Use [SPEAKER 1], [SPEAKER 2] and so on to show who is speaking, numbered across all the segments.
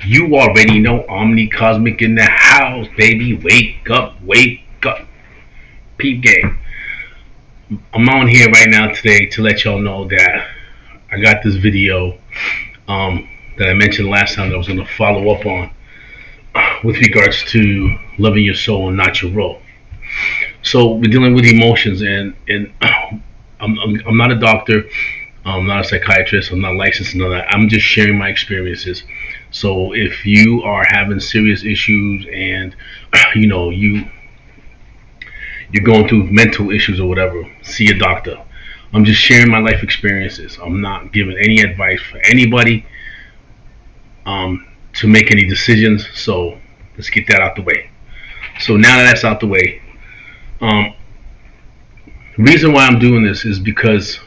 [SPEAKER 1] You already know Omni Cosmic in the house, baby. Wake up. Peep game. I'm on here right now today to let y'all know that I got this video that I mentioned last time that I was going to follow up on with regards to loving your soul and not your role. So we're dealing with emotions, and I'm not a doctor. I'm not a psychiatrist. I'm not licensed and all that. I'm just sharing my experiences. So if you are having serious issues and you're going through mental issues or whatever, see a doctor. I'm just sharing my life experiences. I'm not giving any advice for anybody to make any decisions. So let's get that out the way. So now that that's out the way, um, the reason why I'm doing this is because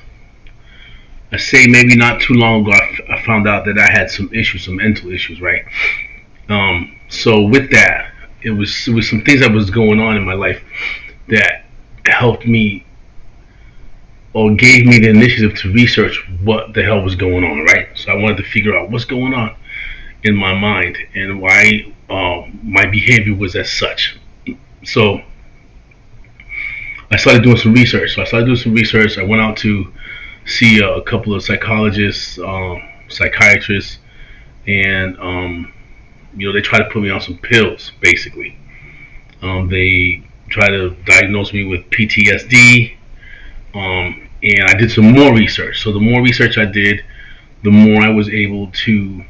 [SPEAKER 1] I say maybe not too long ago I found out that I had some issues, some mental issues, right? So with that, it was some things that was going on in my life that helped me or gave me the initiative to research what the hell was going on, right? So I wanted to figure out what's going on in my mind and why my behavior was as such. So I started doing some research. I went out to see a couple of psychologists, psychiatrists, and they tried to put me on some pills, basically. They tried to diagnose me with PTSD, and I did some more research. So the more research I did, the more I was able to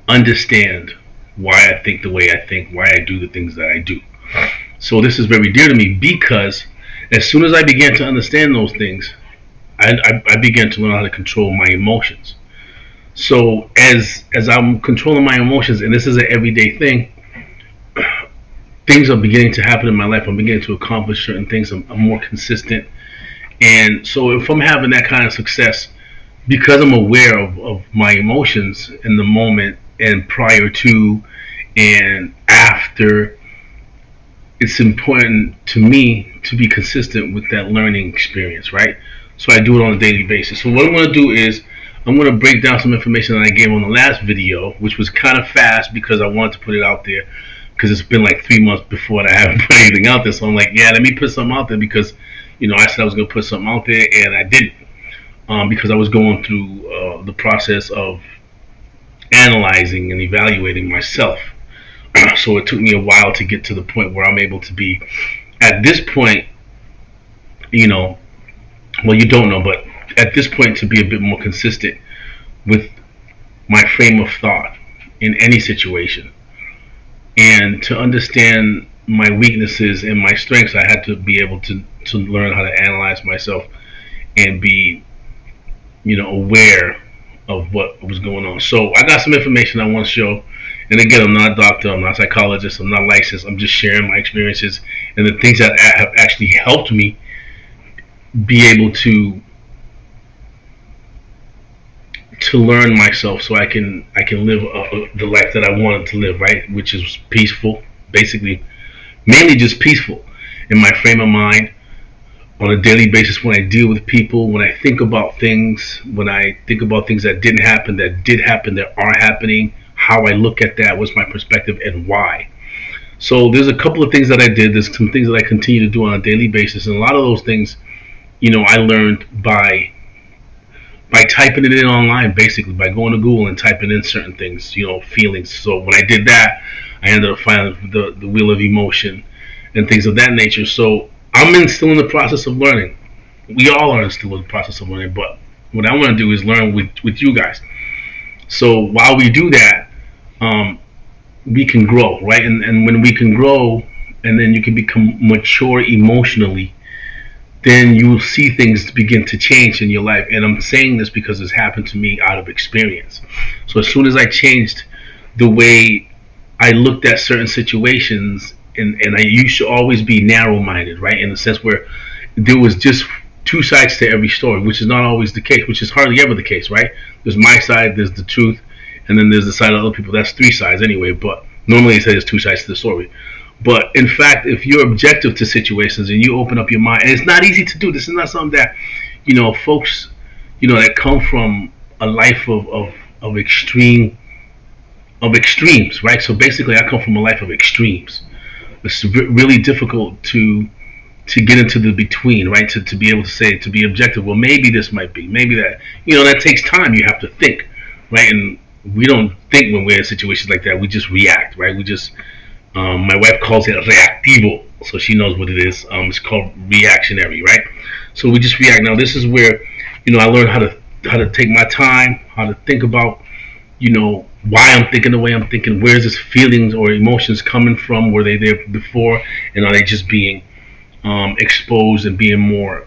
[SPEAKER 1] understand why I think the way I think, why I do the things that I do. So this is very dear to me because as soon as I began to understand those things, I began to learn how to control my emotions. So as I'm controlling my emotions, and this is an everyday thing, things are beginning to happen in my life. I'm beginning to accomplish certain things. I'm more consistent. And so if I'm having that kind of success, because I'm aware of my emotions in the moment and prior to and after, it's important to me to be consistent with that learning experience, right? So I do it on a daily basis. So what I'm going to do is I'm going to break down some information that I gave on the last video, which was kind of fast because I wanted to put it out there because it's been like 3 months before I haven't put anything out there. So I'm like, yeah, let me put something out there because, I said I was going to put something out there and I didn't because I was going through the process of analyzing and evaluating myself. So it took me a while to get to the point where I'm able to be at this point, well, you don't know, but at this point to be a bit more consistent with my frame of thought in any situation. And to understand my weaknesses and my strengths, I had to be able to learn how to analyze myself and be, aware of what was going on. So I got some information I want to show. And again, I'm not a doctor, I'm not a psychologist, I'm not licensed. I'm just sharing my experiences and the things that have actually helped me be able to learn myself so I can live the life that I wanted to live, right? Which is peaceful, basically, mainly just peaceful in my frame of mind on a daily basis when I deal with people, when I think about things, that didn't happen, that did happen, that are happening, how I look at that, what's my perspective, and why. So there's a couple of things that I did. There's some things that I continue to do on a daily basis, and a lot of those things, I learned by typing it in online, basically by going to Google and typing in certain things, feelings. So when I did that, I ended up finding the wheel of emotion and things of that nature. So I'm still in the process of learning. We all are still in the process of learning, but what I want to do is learn with you guys. So while we do that, we can grow, right? And when we can grow, and then you can become mature emotionally, then you will see things begin to change in your life. And I'm saying this because it's happened to me out of experience. So as soon as I changed the way I looked at certain situations, and I used to always be narrow-minded, right? In the sense where there was just two sides to every story, which is not always the case, which is hardly ever the case, right? There's my side, there's the truth, and then there's the side of other people. That's three sides anyway, but normally they say there's two sides to the story. But in fact, if you're objective to situations and you open up your mind, and it's not easy to do. This is not something that, folks, that come from a life of extreme of extremes, right? So basically, I come from a life of extremes. It's really difficult to get into the between, right? To be able to say, to be objective. Well, maybe this might be, maybe that. That takes time. You have to think, right? And we don't think when we're in situations like that. We just react, right? We just. My wife calls it reactivo, so she knows what it is. It's called reactionary, right? So we just react. Now this is where, I learned how to take my time, how to think about, why I'm thinking the way I'm thinking. Where's this feelings or emotions coming from? Were they there before, and are they just being exposed and being more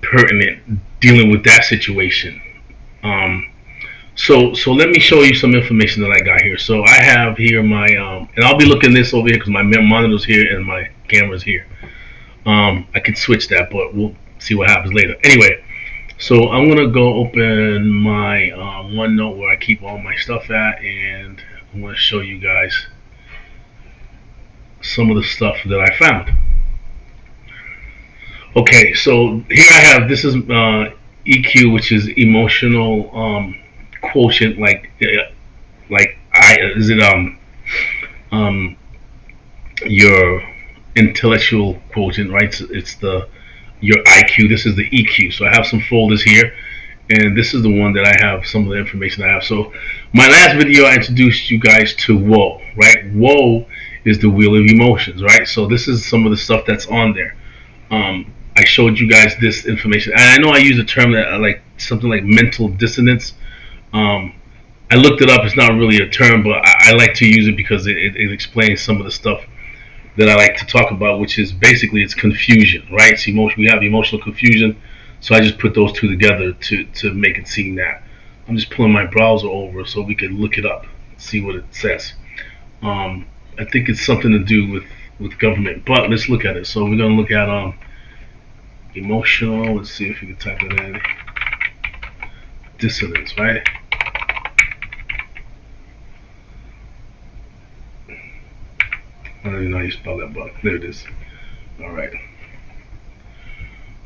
[SPEAKER 1] pertinent dealing with that situation? Um, so let me show you some information that I got here. So I have here my and I'll be looking this over here because my monitor's here and my camera's here. I can switch that, but we'll see what happens later. Anyway, so I'm gonna go open my OneNote where I keep all my stuff at, and I'm gonna show you guys some of the stuff that I found. Okay, so here I have, this is EQ, which is emotional quotient, like I is it um your intellectual quotient, right? It's the your IQ. This is the EQ. So I have some folders here, and this is the one that I have some of the information I have. So my last video, I introduced you guys to Woe, right? Woe is the wheel of emotions, right? So this is some of the stuff that's on there. I showed you guys this information, and I know I use a term that I like, something like mental dissonance. Um, I looked it up. It's not really a term, but I like to use it because it explains some of the stuff that I like to talk about, which is basically it's confusion, right? It's emotion. We have emotional confusion, so I just put those two together to make it seem that. I'm just pulling my browser over so we can look it up, see what it says. I think it's something to do with government, but let's look at it. So we're gonna look at emotional. Let's see if we can type it in. Dissonance, right? I don't even know how you spell that, but there it is. All right.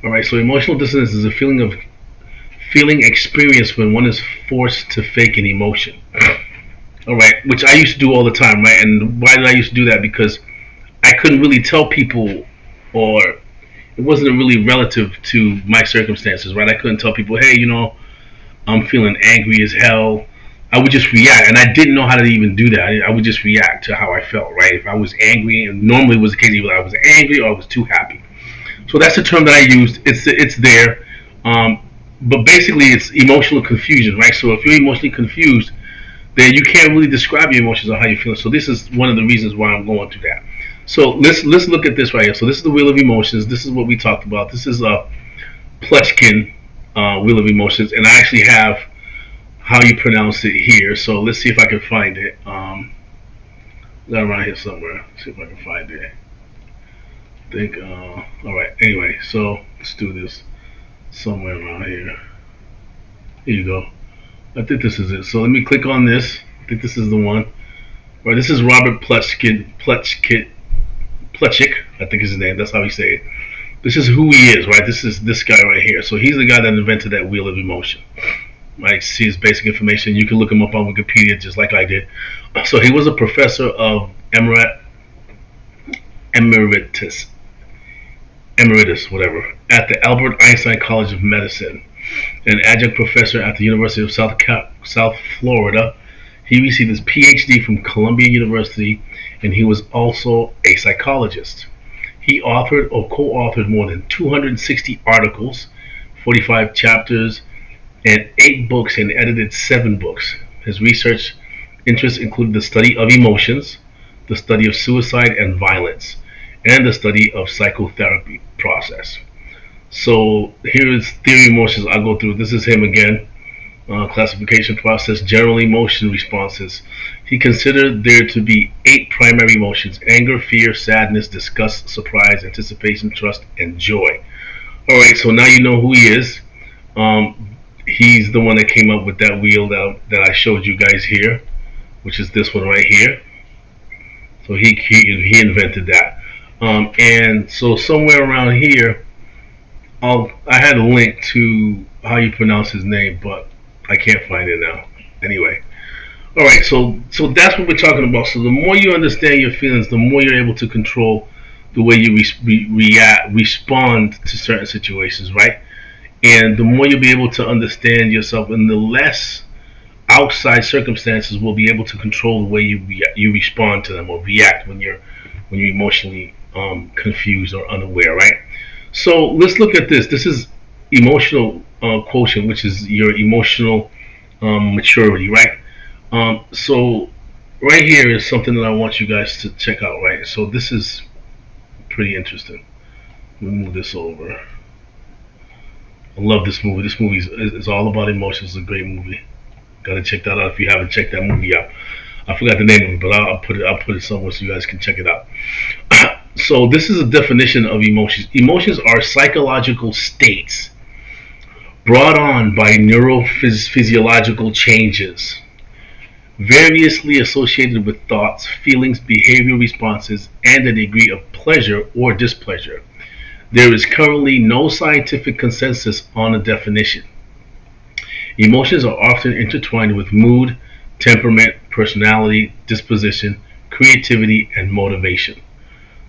[SPEAKER 1] All right. So emotional dissonance is a feeling experienced when one is forced to fake an emotion. All right, which I used to do all the time, right? And why did I used to do that? Because I couldn't really tell people, or it wasn't really relative to my circumstances, right? I couldn't tell people, hey, I'm feeling angry as hell. I would just react, and I didn't know how to even do that. I would just react to how I felt, right? If I was angry, and normally it was the case either I was angry or I was too happy. So that's the term that I used. It's there, but basically it's emotional confusion, right? So if you're emotionally confused, then you can't really describe your emotions or how you feel. So this is one of the reasons why I'm going through that. So let's look at this right here. So this is the wheel of emotions. This is what we talked about. This is a Plechkin wheel of emotions, and I actually have how you pronounce it here. So let's see if I can find it. Got around here somewhere. Let's see if I can find it. I think. All right. Anyway, so let's do this somewhere around here. Here you go. I think this is it. So let me click on this. I think this is the one. Right. This is Robert Plechik. I think is his name. That's how he say it. This is who he is, right? This is this guy right here. So he's the guy that invented that wheel of emotion. Right? See his basic information. You can look him up on Wikipedia just like I did. So he was a professor of emeritus, whatever, at the Albert Einstein College of Medicine, an adjunct professor at the University of South Florida. He received his PhD from Columbia University, and he was also a psychologist. He authored or co-authored more than 260 articles, 45 chapters, and 8 books, and edited 7 books. His research interests included the study of emotions, the study of suicide and violence, and the study of psychotherapy process. So here is theory of emotions. I'll go through. This is him again. Classification process, general emotion responses. He considered there to be 8 primary emotions: anger, fear, sadness, disgust, surprise, anticipation, trust, and joy. Alright, so now you know who he is. He's the one that came up with that wheel that I showed you guys here, which is this one right here. So he invented that. And so somewhere around here, I had a link to how you pronounce his name, but I can't find it now. Anyway, All right, so that's what we're talking about. So the more you understand your feelings, the more you're able to control the way you respond to certain situations, right? And the more you'll be able to understand yourself, and the less outside circumstances will be able to control the way you respond to them or react when you're emotionally confused or unaware, right? So let's look at this. This is emotional quotient, which is your emotional maturity, right? So right here is something that I want you guys to check out, right? So this is pretty interesting. Let me move this over. I love this movie. This movie is all about emotions. It's a great movie. Gotta check that out if you haven't checked that movie out. I forgot the name of it, but I'll put it somewhere so you guys can check it out. So this is a definition of emotions. Emotions are psychological states brought on by neurophysiological changes, variously associated with thoughts, feelings, behavioral responses, and a degree of pleasure or displeasure. There is currently no scientific consensus on a definition. Emotions are often intertwined with mood, temperament, personality, disposition, creativity, and motivation.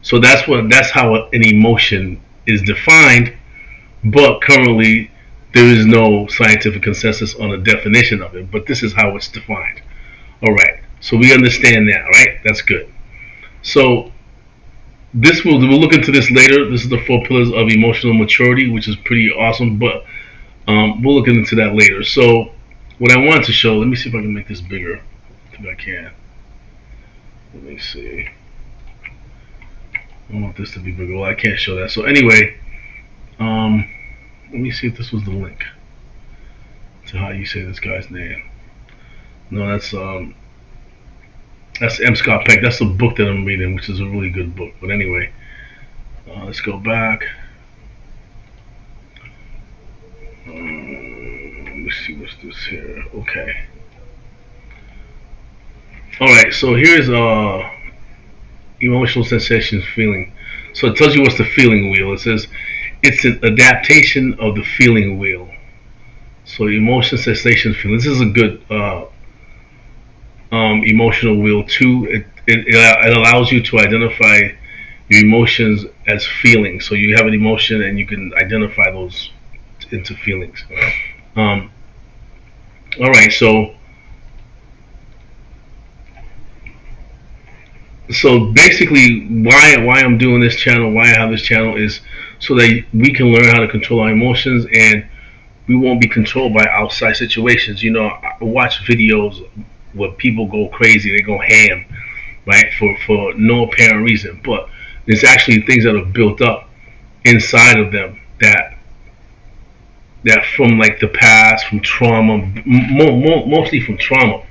[SPEAKER 1] So that's how an emotion is defined, but currently there is no scientific consensus on a definition of it, but this is how it's defined. All right. So we understand that, right? That's good. So we'll look into this later. This is the four pillars of emotional maturity, which is pretty awesome, but we'll look into that later. So what I wanted to show, let me see if I can make this bigger. I think I can. Let me see. I want this to be bigger. Well, I can't show that. So anyway, um, let me see if this was the link to how you say this guy's name. No, that's M. Scott Peck. That's the book that I'm reading, which is a really good book. But anyway, let's go back. Let me see what's this here. Okay. All right. So here's emotional sensations feeling. So it tells you what's the feeling wheel. It says it's an adaptation of the feeling wheel. So emotion sensation feeling. This is a good emotional wheel too. It allows you to identify your emotions as feelings. So you have an emotion and you can identify those into feelings. Um, all right, so basically, why I'm doing this channel, why I have this channel is so that we can learn how to control our emotions and we won't be controlled by outside situations. You know, I watch videos where people go crazy, they go ham, right, for no apparent reason, but there's actually things that are built up inside of them that from like the past, from trauma, mostly from trauma,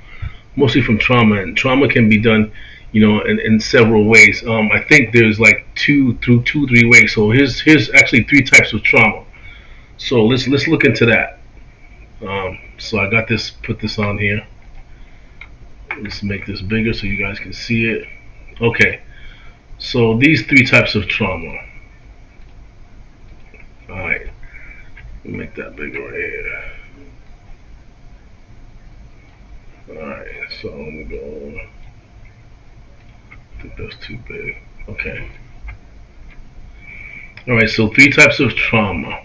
[SPEAKER 1] and trauma can be done, you know, in several ways. I think there's like three ways. So here's actually three types of trauma. So let's look into that. So I got this, put this on here. Let's make this bigger so you guys can see it. Okay, so these three types of trauma. All right, make that bigger right here. All right, so let me go. I think that's too big. Okay. All right, so three types of trauma.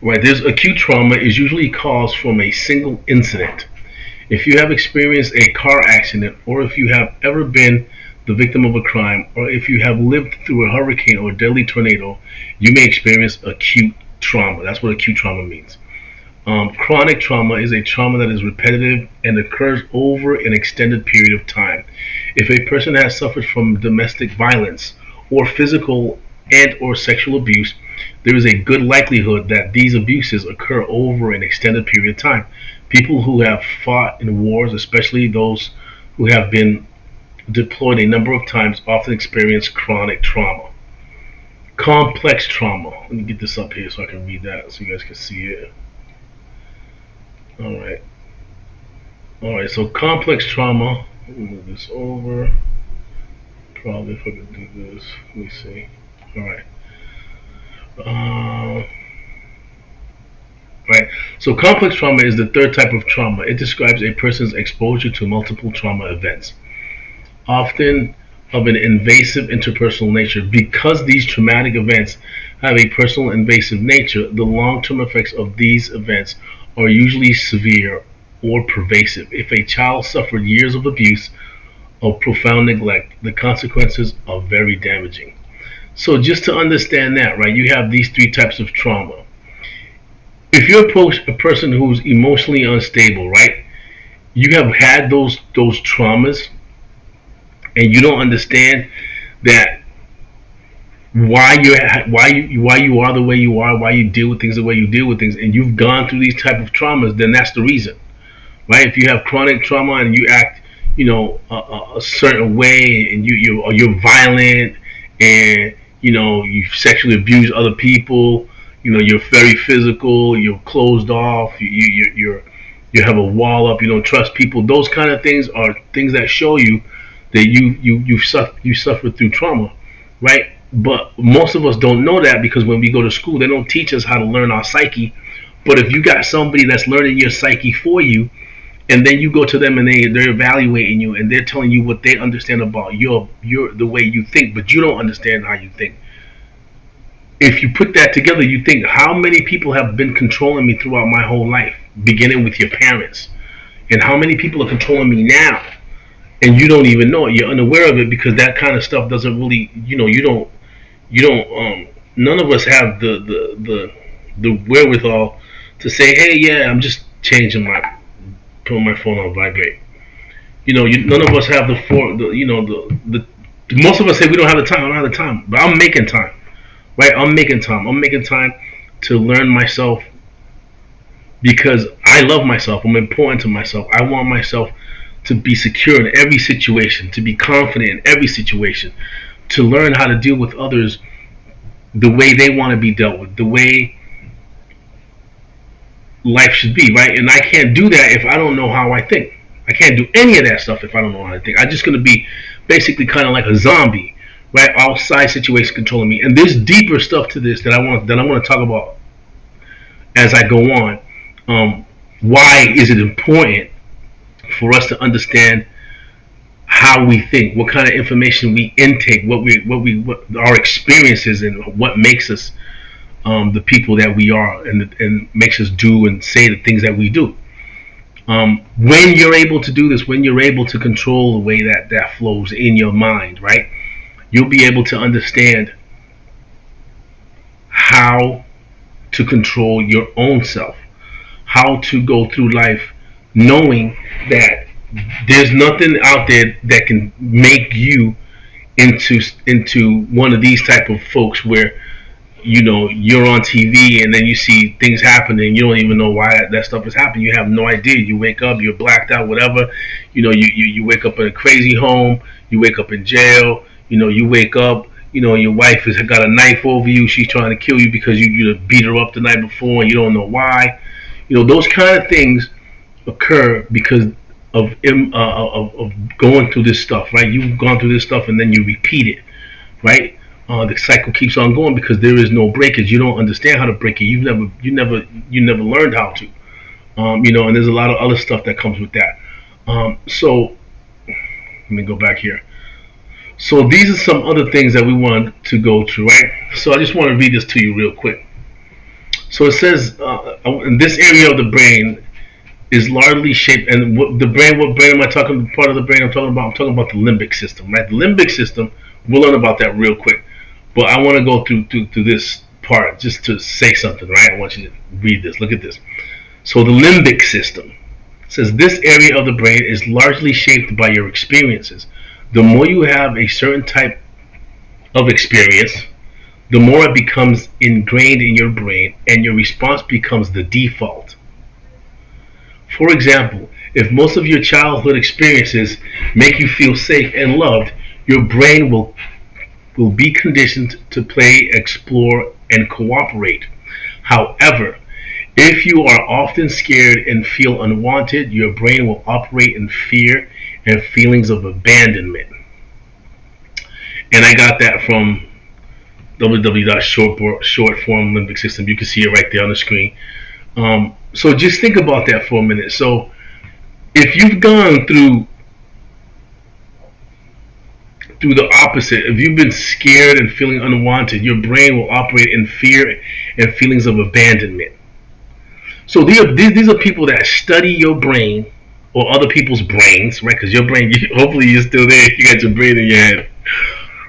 [SPEAKER 1] Right, there's acute trauma is usually caused from a single incident. If you have experienced a car accident, or if you have ever been the victim of a crime, or if you have lived through a hurricane or a deadly tornado, you may experience acute trauma. That's what acute trauma means. Chronic trauma is a trauma that is repetitive and occurs over an extended period of time. If a person has suffered from domestic violence or physical and or sexual abuse, there is a good likelihood that these abuses occur over an extended period of time. People who have fought in wars, especially those who have been deployed a number of times, often experience chronic trauma. Complex trauma. Let me get this up here so I can read that so you guys can see it. All right. All right. So complex trauma. Let me move this over. Probably if I can do this. Let me see. All right. Right. So complex trauma is the third type of trauma. It describes a person's exposure to multiple trauma events, often of an invasive interpersonal nature. Because these traumatic events have a personal invasive nature, the long-term effects of these events are usually severe or pervasive. If a child suffered years of abuse or profound neglect, the consequences are very damaging. So just to understand that, right, you have these three types of trauma. If you're a person who's emotionally unstable, right, you have had those traumas, and you don't understand that why you are the way you are, why you deal with things the way you deal with things, and you've gone through these type of traumas, then that's the reason, right? If you have chronic trauma and you act, a certain way, and you're violent, and you sexually abuse other people, you're very physical, you're closed off, you have a wall up, you don't trust people. Those kind of things are things that show you that you suffered through trauma, right? But most of us don't know that, because when we go to school, they don't teach us how to learn our psyche. But if you got somebody that's learning your psyche for you, and then you go to them and they're evaluating you, and they're telling you what they understand about your the way you think, but you don't understand how you think. If you put that together, you think, how many people have been controlling me throughout my whole life, beginning with your parents, and how many people are controlling me now, and you don't even know it. You're unaware of it, because that kind of stuff doesn't really, you don't. None of us have the wherewithal to say, hey, yeah, I'm just changing putting my phone on vibrate. None of us have the most of us say we don't have the time. I don't have the time, but I'm making time, right? I'm making time. I'm making time to learn myself, because I love myself. I'm important to myself. I want myself to be secure in every situation, to be confident in every situation, to learn how to deal with others the way they want to be dealt with, the way life should be, right? And I can't do that if I don't know how I think. I can't do any of that stuff if I don't know how to think. I'm just going to be basically kind of like a zombie, right? Outside situations controlling me. And there's deeper stuff to this that I want to talk about as I go on. Why is it important for us to understand how we think, what kind of information we intake, what our experiences, and what makes us the people that we are, and makes us do and say the things that we do. When you're able to do this, when you're able to control the way that flows in your mind, right, you'll be able to understand how to control your own self, how to go through life knowing that there's nothing out there that can make you into one of these type of folks where you're on TV, and then you see things happening, and you don't even know why that stuff is happening. You have no idea. You wake up, you're blacked out, whatever. You wake up in a crazy home. You wake up in jail. You wake up. Your wife has got a knife over you. She's trying to kill you because you beat her up the night before, and you don't know why. Those kind of things occur because of going through this stuff, right? You've gone through this stuff, and then you repeat it, right? The cycle keeps on going because there is no breakage. You don't understand how to break it. You never learned how to. And there's a lot of other stuff that comes with that. So let me go back here. So these are some other things that we want to go through, right? So I just want to read this to you real quick. So it says, in this area of the brain is largely shaped, and what brain am I talking? Part of the brain I'm talking about. I'm talking about the limbic system, right? The limbic system. We'll learn about that real quick, but I want to go through this part just to say something, right? I want you to read this. Look at this. So the limbic system says this area of the brain is largely shaped by your experiences. The more you have a certain type of experience, the more it becomes ingrained in your brain, and your response becomes the default. For example, if most of your childhood experiences make you feel safe and loved, your brain will be conditioned to play, explore, and cooperate. However, if you are often scared and feel unwanted, your brain will operate in fear and feelings of abandonment. And I got that from www.shortform limbic system. You can see it right there on the screen. So just think about that for a minute. So if you've gone through the opposite, if you've been scared and feeling unwanted, your brain will operate in fear and feelings of abandonment. So these are people that study your brain or other people's brains, right? Because your brain, hopefully you're still there. You got your brain in your head,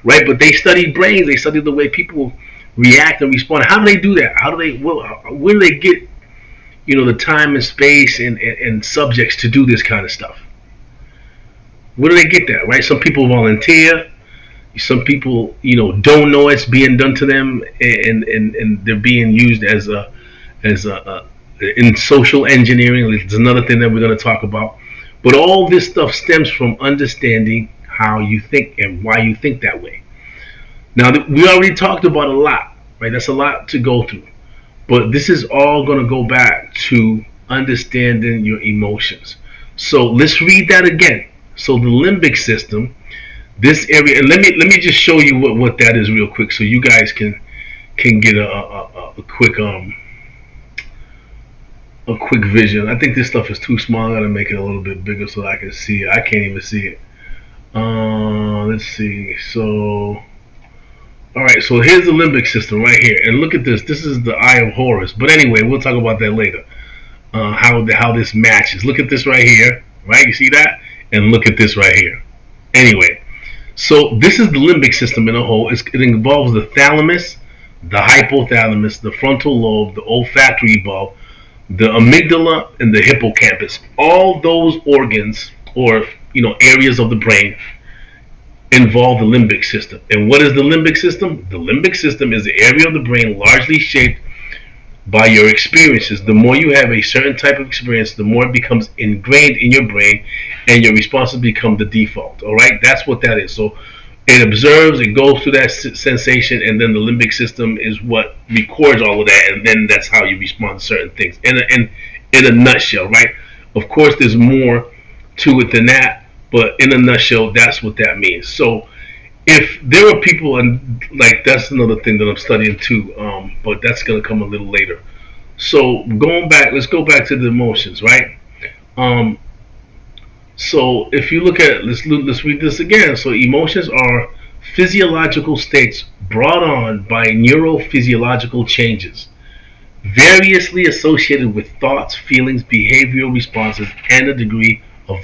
[SPEAKER 1] right? But they study brains. They study the way people react and respond. How do they do that? How do they? Well, where do they get the time and space and subjects to do this kind of stuff? Where do they get that? Right? Some people volunteer. Some people, don't know it's being done to them, and they're being used as a in social engineering. It's another thing that we're going to talk about. But all this stuff stems from understanding how you think and why you think that way. Now, we already talked about a lot, right? That's a lot to go through. But this is all going to go back to understanding your emotions. So let's read that again. So the limbic system, this area, and let me just show you what that is real quick, so you guys can get a quick vision. I think this stuff is too small. I gotta make it a little bit bigger so I can see it. I can't even see it. Let's see. So, all right. So here's the limbic system right here, and look at this. This is the eye of Horus. But anyway, we'll talk about that later. How this matches. Look at this right here. Right? You see that? And look at this right here. Anyway, so this is the limbic system in a whole. It involves the thalamus, the hypothalamus, the frontal lobe, the olfactory bulb, the amygdala, and the hippocampus. All those organs or areas of the brain involve the limbic system. And what is the limbic system? The limbic system is the area of the brain largely shaped by your experiences. The more you have a certain type of experience, the more it becomes ingrained in your brain, and your responses become the default. All right, that's what that is. So it observes, it goes through that sensation, and then the limbic system is what records all of that, and then that's how you respond to certain things. In a nutshell, right? Of course, there's more to it than that, but in a nutshell, that's what that means. So if there are people, and like that's another thing that I'm studying too, but that's gonna come a little later. So going back, let's go back to the emotions, right? Um, so if you look at let's read this again. So emotions are physiological states brought on by neurophysiological changes, variously associated with thoughts, feelings, behavioral responses, and a degree of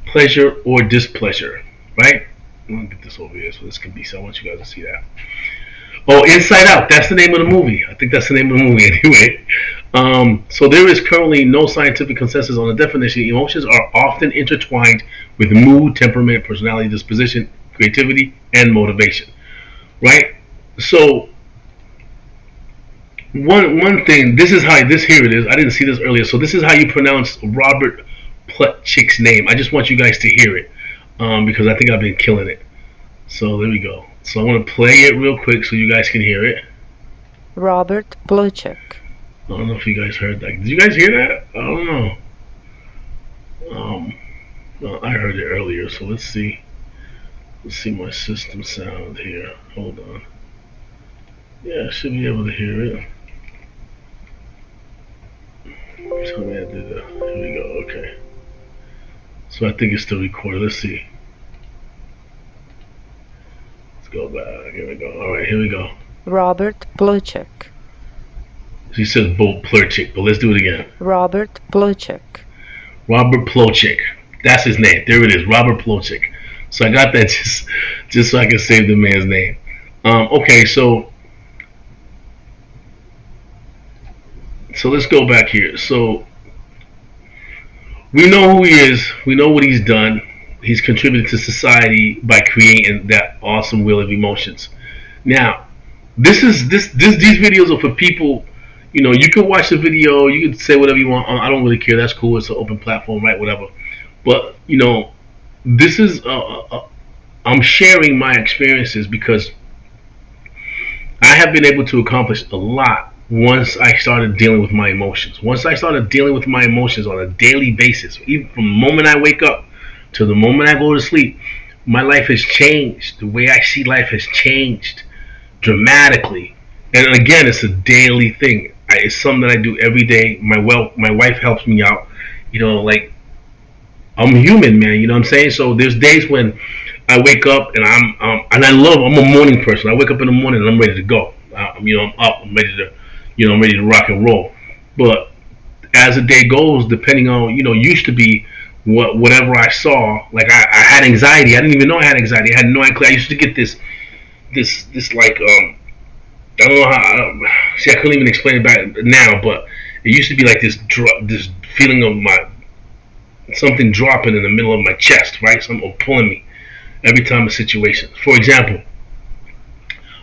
[SPEAKER 1] pleasure or displeasure, right? I'm gonna get this over here so this can be. So I want you guys to see that. Oh, Inside Out. That's the name of the movie. I think that's the name of the movie anyway. So there is currently no scientific consensus on the definition. Emotions are often intertwined with mood, temperament, personality, disposition, creativity, and motivation. Right? So one thing. This is how this here it is. I didn't see this earlier. So this is how you pronounce Robert Plutchik's name. I just want you guys to hear it because I think I've been killing it. So there we go. So I want to play it real quick so you guys can hear it.
[SPEAKER 2] Robert Plutchik.
[SPEAKER 1] I don't know if you guys heard that. Did you guys hear that? I don't know. No, I heard it earlier. So let's see. Let's see my system sound here. Hold on. Yeah, I should be able to hear it. Tell me I did that. Here we go. Okay. So I think it's still recorded. Let's see. Let's go back. Here we go. All right, here we go.
[SPEAKER 2] Robert Plutchik.
[SPEAKER 1] She says Bo Plutchik, but let's do it again.
[SPEAKER 2] Robert Plutchik.
[SPEAKER 1] Robert Plutchik. That's his name. There it is, Robert Plutchik. So I got that just so I can save the man's name. Okay, so let's go back here. So we know who he is. We know what he's done. He's contributed to society by creating that awesome wheel of emotions. Now, these videos are for people. You can watch the video. You can say whatever you want. I don't really care. That's cool. It's an open platform, right? Whatever. But this is I'm sharing my experiences because I have been able to accomplish a lot once I started dealing with my emotions. Once I started dealing with my emotions on a daily basis, even from the moment I wake up to the moment I go to sleep, my life has changed. The way I see life has changed dramatically. And again, it's a daily thing. it's something that I do every day. My wife helps me out. Like I'm human, man. You know what I'm saying? So there's days when I wake up and I'm a morning person. I wake up in the morning and I'm ready to go. I'm up. I'm ready to, I'm ready to rock and roll. But as the day goes, depending on, used to be whatever I saw. Like I had anxiety. I didn't even know I had anxiety. I had no idea. I used to get this like I don't know how. See, I couldn't even explain it back now, but it used to be like this feeling of my something dropping in the middle of my chest, right? Something pulling me every time a situation. For example,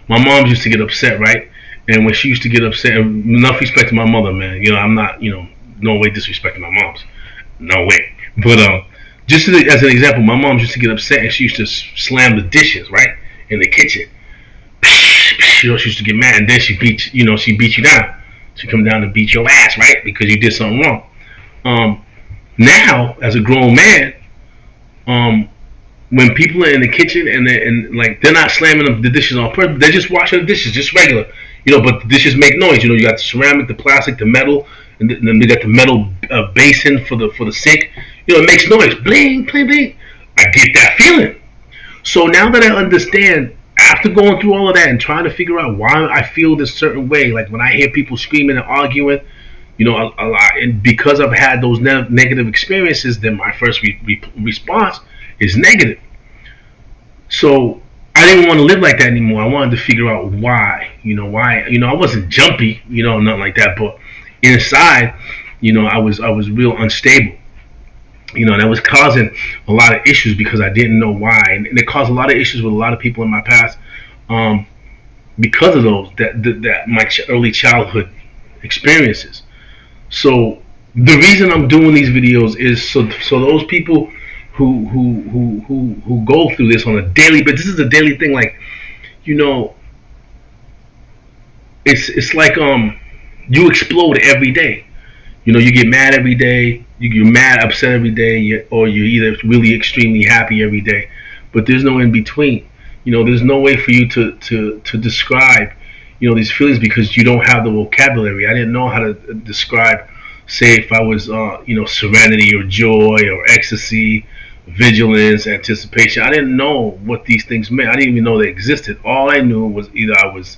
[SPEAKER 1] my mom used to get upset, right? And when she used to get upset, enough respect to my mother, man. I'm not, no way disrespecting my moms, no way. But just as an example, my mom used to get upset and she used to slam the dishes, right, in the kitchen. She used to get mad, and then she beat you down. She come down to beat your ass, right, because you did something wrong. Now, as a grown man, um, when people are in the kitchen and like they're not slamming the dishes on purpose, they're just washing the dishes, just regular, But the dishes make noise. You got the ceramic, the plastic, the metal, and then they got the metal basin for the sink. It makes noise, bling, bling, bling. I get that feeling. So now that I understand, after going through all of that and trying to figure out why I feel this certain way, like when I hear people screaming and arguing, a lot, and because I've had those negative experiences, then my first response is negative. So I didn't want to live like that anymore. I wanted to figure out why. Why. I wasn't jumpy. Nothing like that. But inside, I was real unstable. And that was causing a lot of issues because I didn't know why, and it caused a lot of issues with a lot of people in my past, because of those that my early childhood experiences. So the reason I'm doing these videos is so those people who go through this on a daily, but this is a daily thing. Like, you know, it's like you explode every day. You get mad every day. You're mad, upset every day, or you're either really extremely happy every day. But there's no in between. There's no way for you to describe, these feelings because you don't have the vocabulary. I didn't know how to describe, say, if I was, serenity or joy or ecstasy, vigilance, anticipation. I didn't know what these things meant. I didn't even know they existed. All I knew was either I was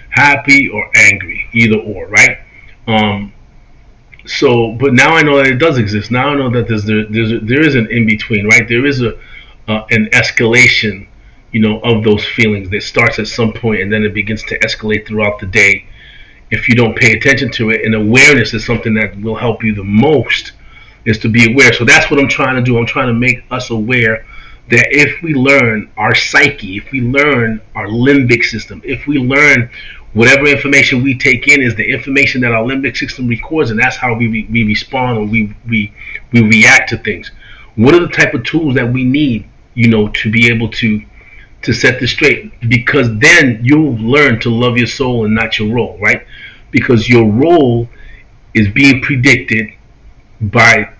[SPEAKER 1] happy or angry, either or, right? But now I know that it does exist. Now I know that there is an in between, right? There is an escalation, of those feelings that starts at some point and then it begins to escalate throughout the day if you don't pay attention to it. And awareness is something that will help you the most, is to be aware. So that's what I'm trying to do. I'm trying to make us aware that if we learn our psyche, if we learn our limbic system, if we learn whatever information we take in is the information that our limbic system records, and that's how we respond, or we react to things. What are the type of tools that we need, to be able to set this straight? Because then you'll learn to love your soul and not your role, right? Because your role is being predicted by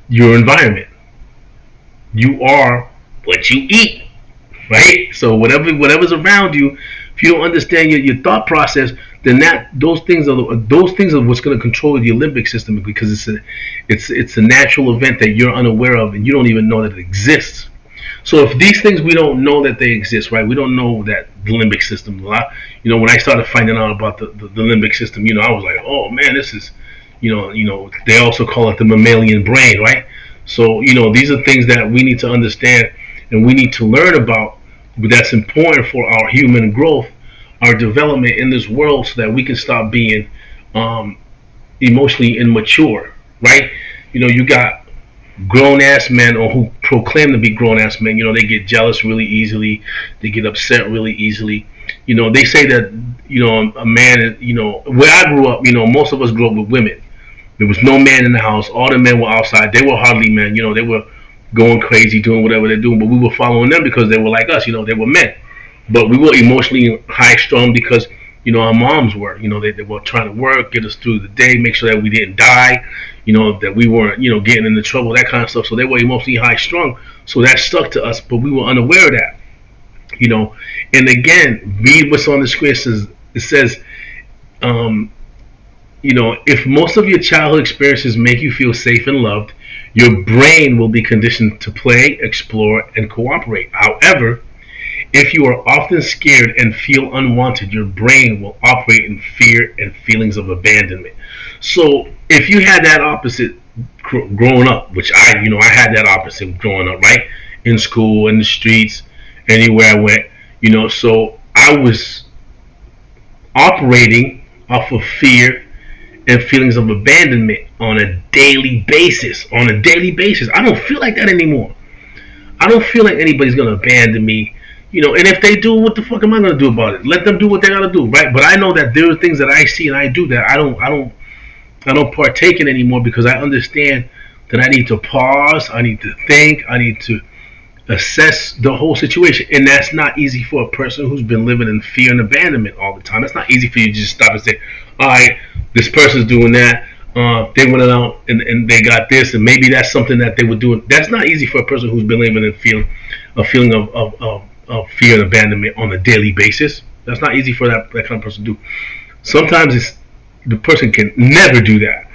[SPEAKER 1] your environment. You are what you eat, right? So whatever's around you, if you don't understand your thought process, then those things are what's going to control your limbic system, because it's a natural event that you're unaware of and you don't even know that it exists. So if these things we don't know that they exist, right? We don't know that the limbic system. When I started finding out about the limbic system, I was like, oh man, this is, they also call it the mammalian brain, right? So these are things that we need to understand and we need to learn about. But that's important for our human growth, our development in this world, so that we can stop being emotionally immature, right? You got grown ass men, or who proclaim to be grown ass men. They get jealous really easily, they get upset really easily. They say that a man, where I grew up, most of us grew up with women. There was no man in the house. All the men were outside. They were hardly men. They were going crazy, doing whatever they're doing, but we were following them because they were like us. They were men. But we were emotionally high strung because our moms were. They were trying to work, get us through the day, make sure that we didn't die. That we weren't getting into trouble, that kind of stuff. So they were emotionally high strung. So that stuck to us, but we were unaware of that. And again, read what's on the screen. It says if most of your childhood experiences make you feel safe and loved, your brain will be conditioned to play, explore, and cooperate. However, if you are often scared and feel unwanted, your brain will operate in fear and feelings of abandonment. So, if you had that opposite growing up, which I had that opposite growing up, right? In school, in the streets, anywhere I went, so I was operating off of fear and feelings of abandonment on a daily basis. On a daily basis. I don't feel like that anymore. I don't feel like anybody's gonna abandon me. And if they do, what the fuck am I gonna do about it? Let them do what they gotta do, right? But I know that there are things that I see and I do that I don't partake in anymore because I understand that I need to pause, I need to think, I need to assess the whole situation. And that's not easy for a person who's been living in fear and abandonment all the time. It's not easy for you to just stop and say, all right, this person's doing that. They went out and they got this, and maybe that's something that they would do. That's not easy for a person who's been living in a feeling of fear and abandonment on a daily basis. That's not easy for that kind of person to do. Sometimes the person can never do that,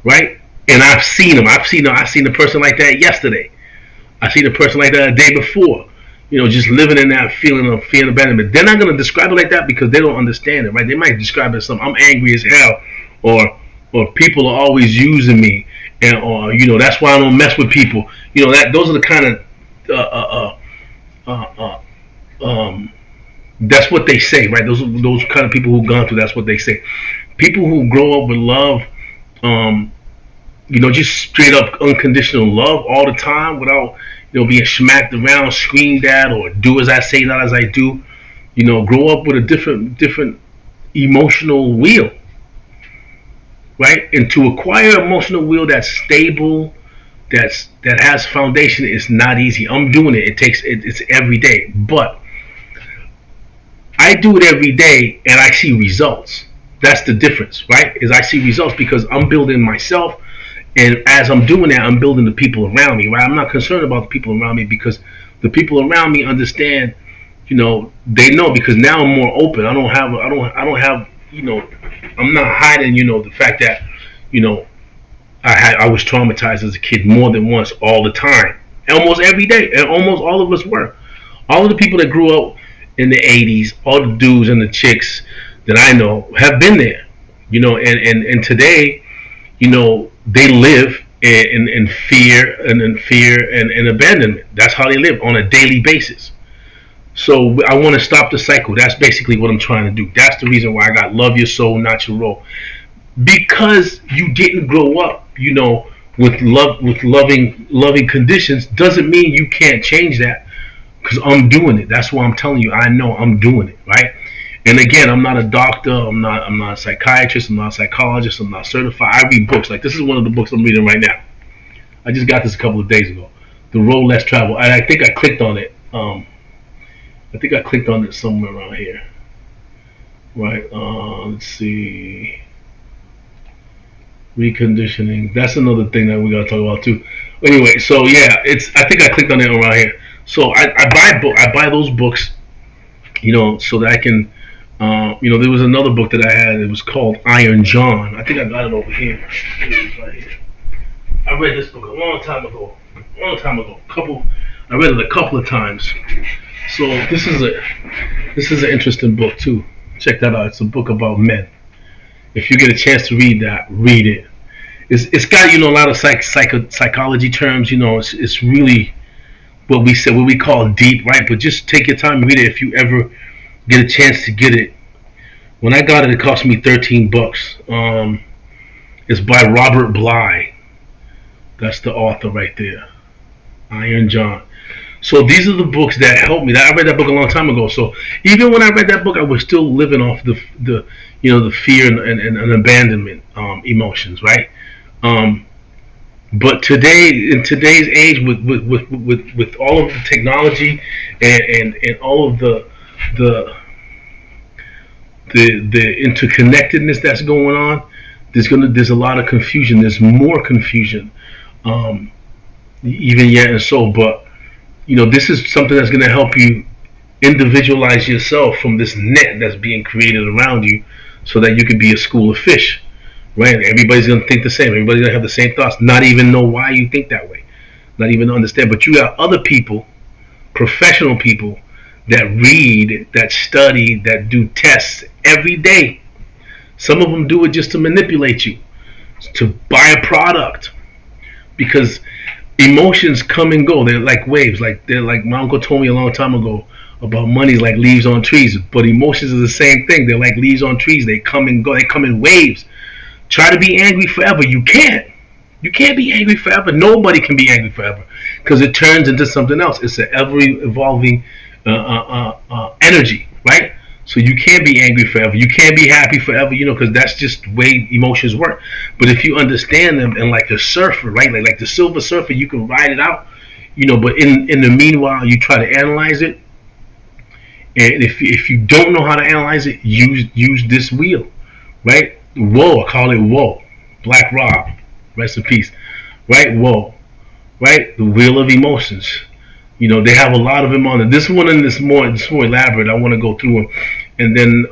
[SPEAKER 1] right? And I've seen them. I've seen a person like that yesterday. I seen a person like that a day before. Just living in that feeling of fear and abandonment. They're not going to describe it like that because they don't understand it, right? They might describe it as something, I'm angry as hell, or people are always using me, and or that's why I don't mess with people. Those are the kind of that's what they say, right? Those kind of people who've gone through. That's what they say. People who grow up with love, just straight up unconditional love all the time without being smacked around, screamed at, or do as I say, not as I do. Grow up with a different emotional wheel, right? And to acquire emotional wheel that's stable, that has foundation is not easy. I'm doing it. It's every day, but I do it every day and I see results. That's the difference, right? Is I see results because I'm building myself, and as I'm doing that, I'm building the people around me, right? I'm not concerned about the people around me because the people around me understand. They know because now I'm more open. I don't have. I'm not hiding. The fact that, I was traumatized as a kid more than once, all the time, almost every day, and almost all of us were. All of the people that grew up in the '80s, all the dudes and the chicks that I know have been there. And today, they live in fear and in abandonment. That's how they live on a daily basis. So I want to stop the cycle. That's basically what I'm trying to do. That's the reason why I got love your soul, not your role. Because you didn't grow up, with loving conditions, doesn't mean you can't change that. Because I'm doing it. That's why I'm telling you. I know I'm doing it, right? And again, I'm not a doctor. I'm not a psychiatrist. I'm not a psychologist. I'm not certified. I read books. Like, this is one of the books I'm reading right now. I just got this a couple of days ago. The Road Less Traveled. And I think I clicked on it. I think I clicked on it somewhere around here. Right. Let's see. Reconditioning. That's another thing that we gotta talk about too. Anyway, so yeah, I think I clicked on it around here. So I buy those books, so that I can. There was another book that I had. It was called Iron John. I think I got it over here. Right here. I read this book a long time ago. I read it a couple of times. So this is an interesting book too. Check that out. It's a book about men. If you get a chance to read that, read it. It's got a lot of psychology terms. It's really what we call deep, right? But just take your time and read it if you ever get a chance to get it. When I got it, it cost me $13. It's by Robert Bly. That's the author right there. Iron John. So these are the books that helped me. I read that book a long time ago. So even when I read that book, I was still living off the fear and abandonment emotions, right? But today, in today's age, with all of the technology and all of the interconnectedness that's going on, there's a lot of confusion. There's more confusion, even yet, and so. But this is something that's going to help you individualize yourself from this net that's being created around you, so that you can be a school of fish, right? Everybody's gonna think the same. Everybody's gonna have the same thoughts. Not even know why you think that way. Not even understand. But you got other people, professional people, that read, that study, that do tests every day. Some of them do it just to manipulate you, to buy a product, because emotions come and go. They're like waves. Like they're like my uncle told me a long time ago about money like leaves on trees. But emotions are the same thing. They're like leaves on trees. They come and go. They come in waves. Try to be angry forever. You can't. You can't be angry forever. Nobody can be angry forever because it turns into something else. It's an ever evolving energy, right? So you can't be angry forever. You can't be happy forever, because that's just the way emotions work. But if you understand them, and like a surfer, right, like the Silver Surfer, you can ride it out, But in the meanwhile, you try to analyze it, and if you don't know how to analyze it, use this wheel, right? Whoa, I call it whoa. Black Rob, rest in peace, right? Whoa, right? The wheel of emotions. They have a lot of them on it. This one and this more elaborate. I want to go through them, and then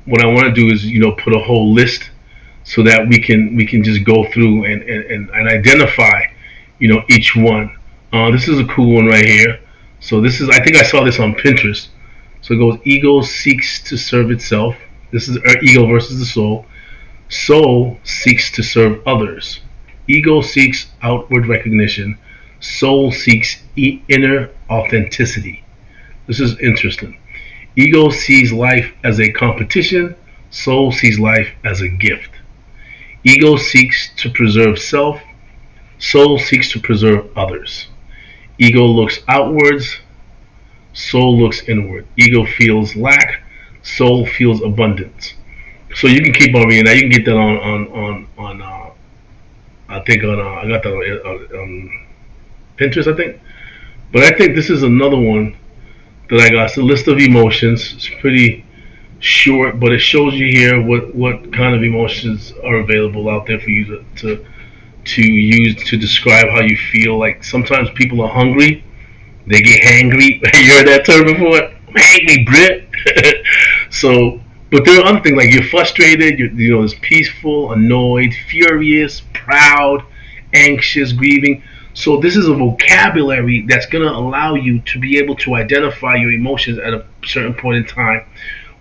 [SPEAKER 1] what I want to do is put a whole list so that we can just go through and identify each one. This is a cool one right here. So this is, I think I saw this on Pinterest. So it goes: ego seeks to serve itself. This is ego versus the soul. Soul seeks to serve others. Ego seeks outward recognition. Soul seeks inner authenticity. This is interesting. Ego sees life as a competition. Soul sees life as a gift. Ego seeks to preserve self. Soul seeks to preserve others. Ego looks outwards. Soul looks inward. Ego feels lack. Soul feels abundance. So you can keep on reading that. You can get that on I think I got that on Pinterest, I think. But I think this is another one that I got. It's a list of emotions. It's pretty short, but it shows you here what kind of emotions are available out there for you to use to describe how you feel. Like sometimes people are hungry, they get hangry. You heard that term before? I'm hangry, Brit. So, but there are other things like you're frustrated. It's peaceful, annoyed, furious, proud, anxious, grieving. So this is a vocabulary that's going to allow you to be able to identify your emotions at a certain point in time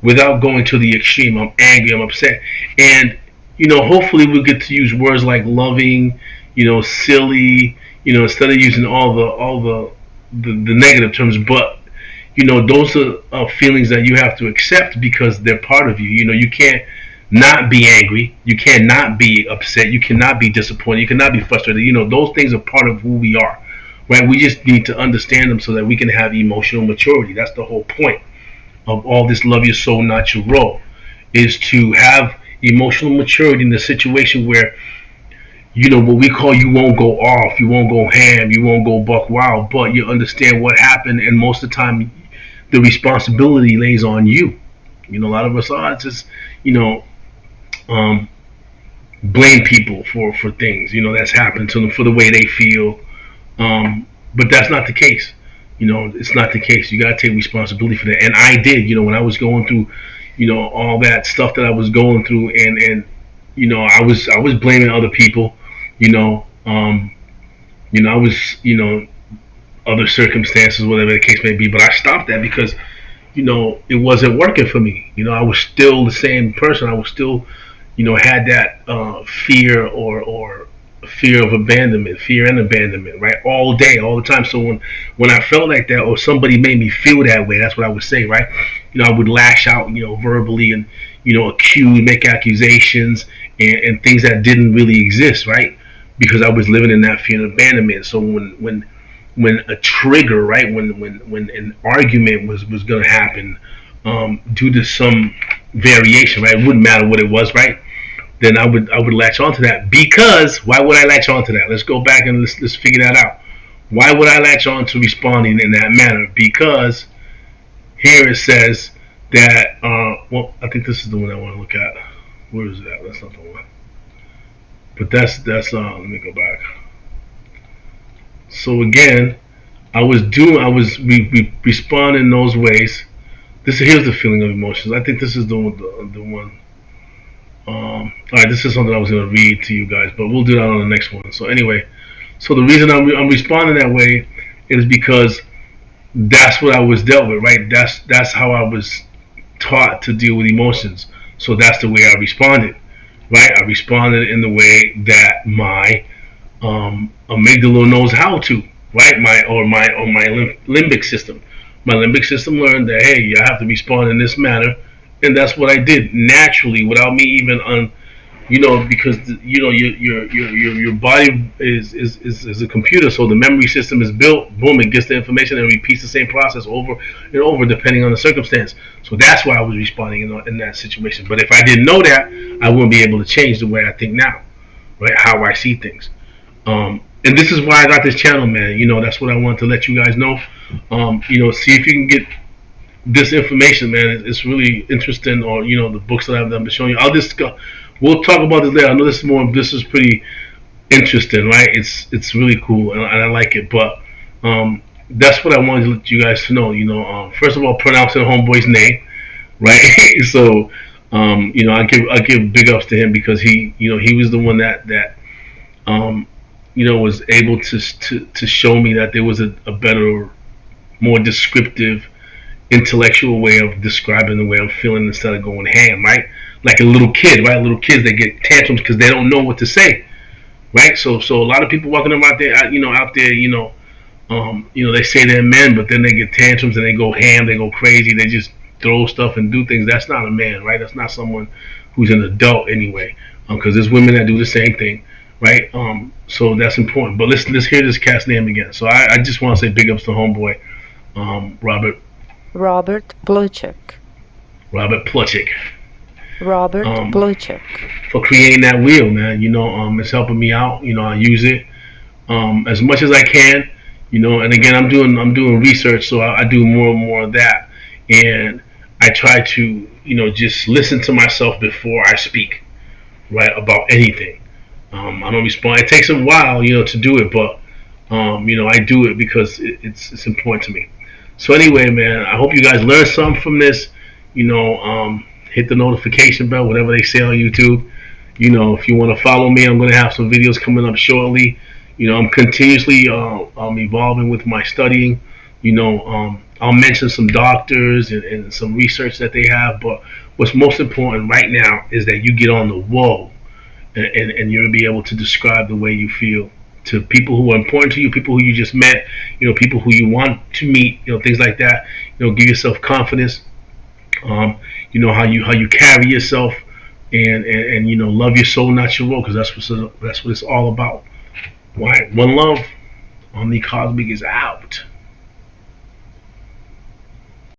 [SPEAKER 1] without going to the extreme. I'm angry, I'm upset. And, hopefully we'll get to use words like loving, silly, instead of using all the negative terms. But, those are feelings that you have to accept because they're part of you. You can't not be angry. You cannot be upset. You cannot be disappointed. You cannot be frustrated. Those things are part of who we are, right? We just need to understand them so that we can have emotional maturity. That's the whole point of all this love your soul, not your role, is to have emotional maturity in the situation where, what we call you won't go off, you won't go ham, you won't go buck wild, but you understand what happened, and most of the time, the responsibility lays on you. A lot of us are just, um, blame people for things that's happened to them for the way they feel, but that's not the case. It's not the case. You got to take responsibility for that, and I did. When I was going through, all that stuff that I was going through, and I was blaming other people. I was other circumstances, whatever the case may be, but I stopped that because it wasn't working for me. I was still the same person. I was still had that fear or fear of abandonment, fear and abandonment, right? All day, all the time. So when I felt like that, or somebody made me feel that way, that's what I would say, right? I would lash out, verbally, and accuse, make accusations, and things that didn't really exist, right? Because I was living in that fear and abandonment. So when a trigger, right, when an argument was going to happen, due to some variation, right, it wouldn't matter what it was, right, then I would latch onto that. Because why would I latch onto that? Let's go back and let's figure that out. Why would I latch on to responding in that manner? Because here it says that well, I think this is the one I want to look at. Where is that? That's not the one. But that's let me go back. So again, I was responding in those ways. Here's the feeling of emotions. I think this is the one. All right, this is something I was going to read to you guys, but we'll do that on the next one. So anyway, so the reason I'm responding that way is because that's what I was dealt with, right? That's how I was taught to deal with emotions. So that's the way I responded, right? I responded in the way that my amygdala knows how to, right? My limbic system. My limbic system learned that hey, you have to respond in this manner, and that's what I did naturally, without me even because your body is a computer, so the memory system is built. Boom, it gets the information and repeats the same process over and over, depending on the circumstance. So that's why I was responding in that situation. But if I didn't know that, I wouldn't be able to change the way I think now, right? How I see things. And this is why I got this channel, man. That's what I want to let you guys know. See if you can get this information, man. It's really interesting. Or the books that I've been showing you. I'll just go. We'll talk about this later. I know this is more. This is pretty interesting, right? It's really cool, and I like it. But that's what I wanted to let you guys to know. First of all, pronouncing homeboy's name, right? So, I give big ups to him because he was the one that um, was able to show me that there was a better, more descriptive, intellectual way of describing the way I'm feeling instead of going ham, right? Like a little kid, right? Little kids, they get tantrums because they don't know what to say, right? So a lot of people walking around there, out there, they say they're men, but then they get tantrums and they go ham, they go crazy, they just throw stuff and do things. That's not a man, right? That's not someone who's an adult anyway, because there's women that do the same thing, right? So that's important. But let's hear this cat's name again. So I just want to say big ups to homeboy, Robert
[SPEAKER 2] Robert Plutchik.
[SPEAKER 1] Robert Plutchik.
[SPEAKER 2] Robert
[SPEAKER 1] Um,
[SPEAKER 2] Plutchik.
[SPEAKER 1] for creating that wheel, man. It's helping me out. I use it as much as I can. And again, I'm doing research, so I do more and more of that, and I try to just listen to myself before I speak, right, about anything. I don't respond. It takes a while, to do it, but I do it because it's important to me. So anyway, man, I hope you guys learned something from this. Hit the notification bell, whatever they say on YouTube. If you want to follow me, I'm going to have some videos coming up shortly. I'm continuously evolving with my studying. I'll mention some doctors and some research that they have, but what's most important right now is that you get on the wall and you'll be able to describe the way you feel to people who are important to you, people who you just met, people who you want to meet, things like that. Give yourself confidence. How you carry yourself, and love your soul, not your role, because that's what it's all about. Right? One love. Omni Cosmic is out.